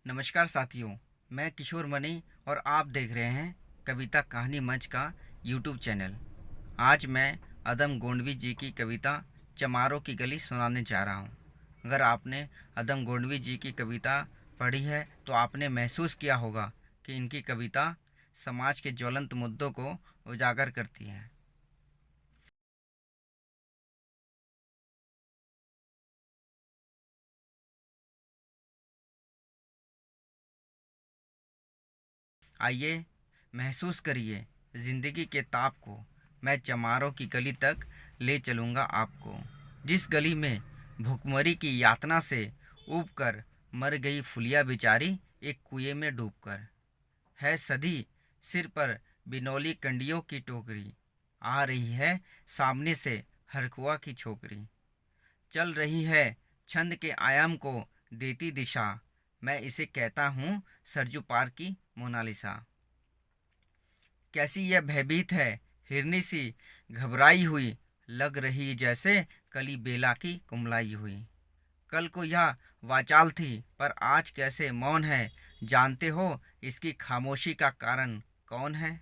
नमस्कार साथियों, मैं किशोर मनी और आप देख रहे हैं कविता कहानी मंच का यूट्यूब चैनल। आज मैं अदम गोंडवी जी की कविता चमारों की गली सुनाने जा रहा हूँ। अगर आपने अदम गोंडवी जी की कविता पढ़ी है तो आपने महसूस किया होगा कि इनकी कविता समाज के ज्वलंत मुद्दों को उजागर करती है। आइए महसूस करिए ज़िंदगी के ताप को। मैं चमारों की गली तक ले चलूँगा आपको, जिस गली में भुखमरी की यातना से ऊब कर मर गई फुलिया बेचारी एक कुएं में डूबकर। है सधी सिर पर बिनौली कंडियों की टोकरी, आ रही है सामने से हरखुआ की छोकरी। चल रही है छंद के आयाम को देती दिशा, मैं इसे कहता हूँ सरजू पार की मोनालिसा। कैसी यह भयभीत है हिरनी सी घबराई हुई, लग रही जैसे कली बेला की कुमलाई हुई। कल को यह वाचाल थी पर आज कैसे मौन है, जानते हो इसकी खामोशी का कारण कौन है।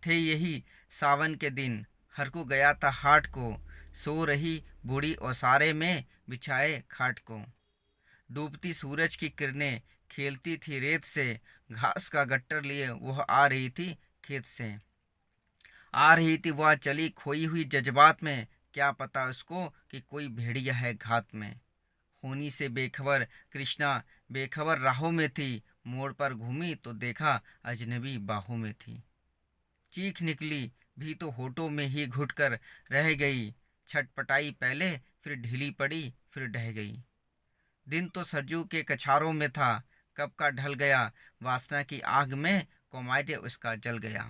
थे यही सावन के दिन, हर को गया था हाट को, सो रही बूढ़ी ओसारे में बिछाए खाट को। डूबती सूरज की किरणें खेलती थी रेत से, घास का गट्टर लिए वह आ रही थी खेत से। आ रही थी वह चली खोई हुई जज्बात में, क्या पता उसको कि कोई भेड़िया है घात में। होनी से बेखबर कृष्णा बेखबर राहों में थी, मोड़ पर घूमी तो देखा अजनबी बाहों में थी। चीख निकली भी तो होठों में ही घुट कर रह गई, छटपटाई पहले फिर ढीली पड़ी फिर ढह गई। दिन तो सरजू के कछारों में था, कब का ढल गया वासना की आग में, कोमाइटे उसका जल गया।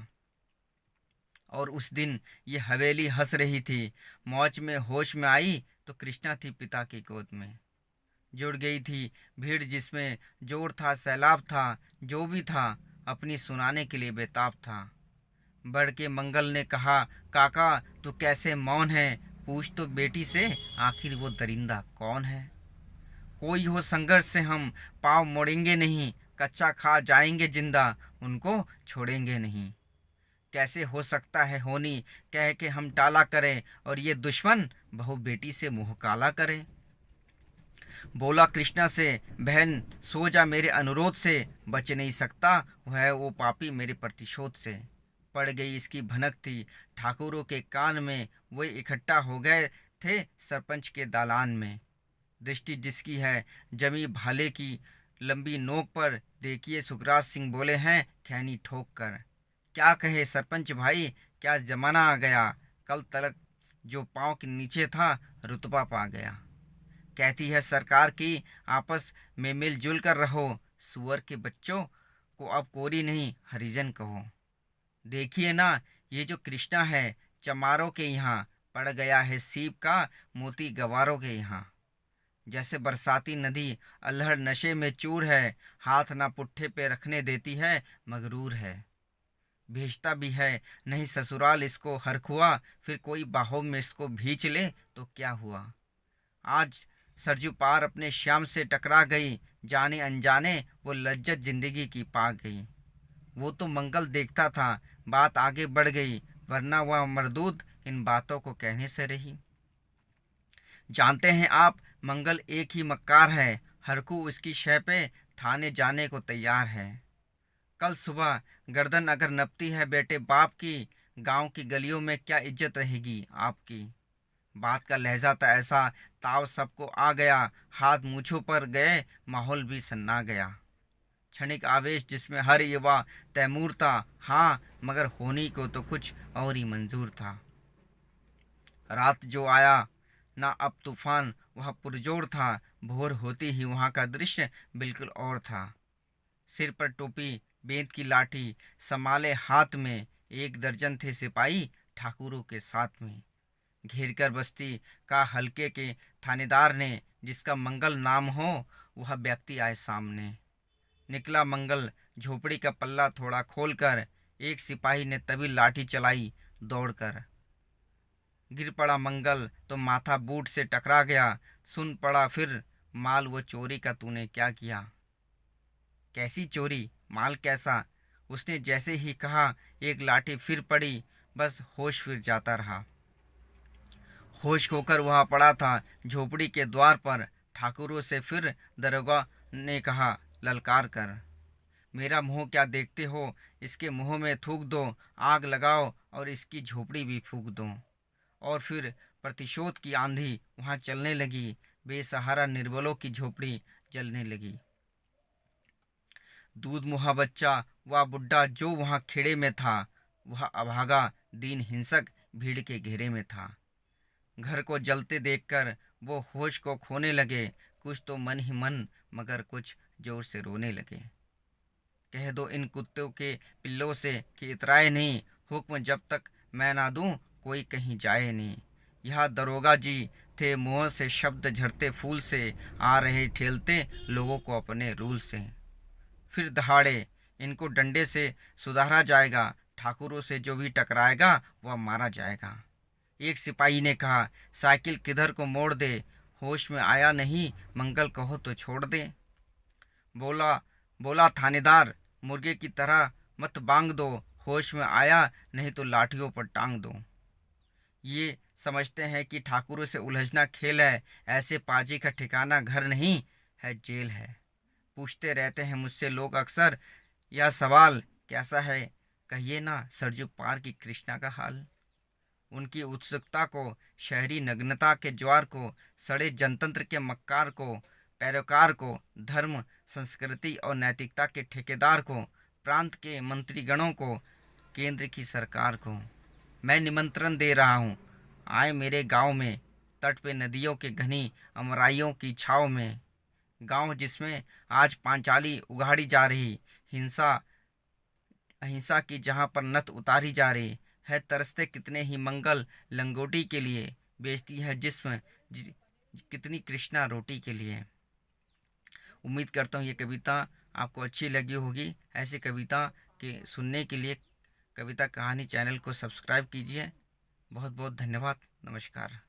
और उस दिन ये हवेली हंस रही थी, मौज में होश में आई तो कृष्णा थी पिता की गोद में। जुड़ गई थी भीड़ जिसमें जोर था सैलाब था, जो भी था अपनी सुनाने के लिए बेताब था। बढ़ के मंगल ने कहा, काका तू कैसे मौन है, पूछ तो बेटी से आखिर वो दरिंदा कौन है। कोई हो संघर्ष से हम पाँव मोड़ेंगे नहीं, कच्चा खा जाएंगे जिंदा उनको छोड़ेंगे नहीं। कैसे हो सकता है होनी कह के हम टाला करें, और ये दुश्मन बहू बेटी से मुंह काला करे। बोला कृष्णा से, बहन सो जा मेरे अनुरोध से, बच नहीं सकता वह है वो पापी मेरे प्रतिशोध से। पड़ गई इसकी भनक थी ठाकुरों के कान में, वे इकट्ठा हो गए थे सरपंच के दालान में। दृष्टि जिसकी है जमी भाले की लंबी नोक पर, देखिए सुखराज सिंह बोले हैं खैनी ठोक कर। क्या कहे सरपंच भाई, क्या जमाना आ गया, कल तलक जो पाँव के नीचे था रुतबा पा गया। कहती है सरकार की आपस में मिलजुल कर रहो, सुअर के बच्चों को अब कोरी नहीं हरिजन कहो। देखिए ना ये जो कृष्णा है चमारों के यहाँ, पड़ गया है सीप का मोती गवारों के यहाँ। जैसे बरसाती नदी अल्हड़ नशे में चूर है, हाथ ना पुट्ठे पे रखने देती है मगरूर है। भेजता भी है नहीं ससुराल इसको हरखुआ, फिर कोई बाहों में इसको भींच ले तो क्या हुआ। आज सरजू पार अपने श्याम से टकरा गई, जाने अनजाने वो लज्जत जिंदगी की पा गई। वो तो मंगल देखता था बात आगे बढ़ गई, वरना वह मरदूद इन बातों को कहने से रही। जानते हैं आप मंगल एक ही मक्कार है, हरकू उसकी शय पे थाने जाने को तैयार है। कल सुबह गर्दन अगर नपती है बेटे बाप की, गांव की गलियों में क्या इज्जत रहेगी आपकी। बात का लहजा था ऐसा ताव सबको आ गया, हाथ मूछों पर गए माहौल भी सन्ना गया। क्षणिक आवेश जिसमें हर युवा तैमूर था, हाँ मगर होनी को तो कुछ और ही मंजूर था। रात जो आया ना अब तूफान वह पुरजोर था, भोर होती ही वहाँ का दृश्य बिल्कुल और था। सिर पर टोपी बेंत की लाठी संभाले हाथ में, एक दर्जन थे सिपाही ठाकुरों के साथ में। घेर कर बस्ती का हल्के के थानेदार ने, जिसका मंगल नाम हो वह व्यक्ति आए सामने। निकला मंगल झोपड़ी का पल्ला थोड़ा खोलकर, एक सिपाही ने तभी लाठी चलाई दौड़कर। गिर पड़ा मंगल तो माथा बूट से टकरा गया, सुन पड़ा फिर माल वो चोरी का तूने क्या किया। कैसी चोरी, माल कैसा? उसने जैसे ही कहा एक लाठी फिर पड़ी, बस होश फिर जाता रहा। होश खोकर वह पड़ा था झोपड़ी के द्वार पर। ठाकुरों से फिर दरोगा ने कहा ललकार कर, मेरा मुंह क्या देखते हो? इसके मुंह में थूक दो, आग लगाओ और इसकी झोपड़ी भी फूंक दो। और फिर प्रतिशोध की आंधी वहां चलने लगी। बेसहारा निर्बलों की झोपड़ी जलने लगी। दूध मुहा बच्चा व बुढ़ा जो वहां खेड़े में था, वह अभागा दीन हिंसक भीड़ के घेरे में था। घर को जलते देखकर वो होश को खोने लगे। कुछ तो मन ही मन, मगर कुछ जोर से रोने लगे। कह दो इन कुत्तों के पिल्लों से कि इतराए नहीं, हुक्म जब तक मैं ना दूं कोई कहीं जाए नहीं। यह दरोगा जी थे मुंह से शब्द झरते फूल से, आ रहे ठेलते लोगों को अपने रूल से। फिर दहाड़े इनको डंडे से सुधारा जाएगा, ठाकुरों से जो भी टकराएगा वह मारा जाएगा। एक सिपाही ने कहा साइकिल किधर को मोड़ दे, होश में आया नहीं मंगल कहो तो छोड़ दे। बोला बोला थानेदार, मुर्गे की तरह मत बांग दो, होश में आया नहीं तो लाठियों पर टांग दो। ये समझते हैं कि ठाकुरों से उलझना खेल है, ऐसे पाजी का ठिकाना घर नहीं है जेल है। पूछते रहते हैं मुझसे लोग अक्सर यह सवाल, कैसा है कहिए ना सरजू पार की कृष्णा का हाल। उनकी उत्सुकता को, शहरी नग्नता के ज्वार को, सड़े जनतंत्र के मक्कार को, पैरोकार को, धर्म संस्कृति और नैतिकता के ठेकेदार को, प्रांत के मंत्रीगणों को, केंद्र की सरकार को मैं निमंत्रण दे रहा हूँ, आए मेरे गांव में, तट पे नदियों के घनी अमराइयों की छाव में। गांव जिसमें आज पांचाली उगाड़ी जा रही, हिंसा अहिंसा की जहां पर नथ उतारी जा रही है। तरसते कितने ही मंगल लंगोटी के लिए, बेचती है जिस्म कितनी कृष्णा रोटी के लिए। उम्मीद करता हूँ ये कविता आपको अच्छी लगी होगी। ऐसी कविता के सुनने के लिए कविता कहानी चैनल को सब्सक्राइब कीजिए। बहुत बहुत धन्यवाद। नमस्कार।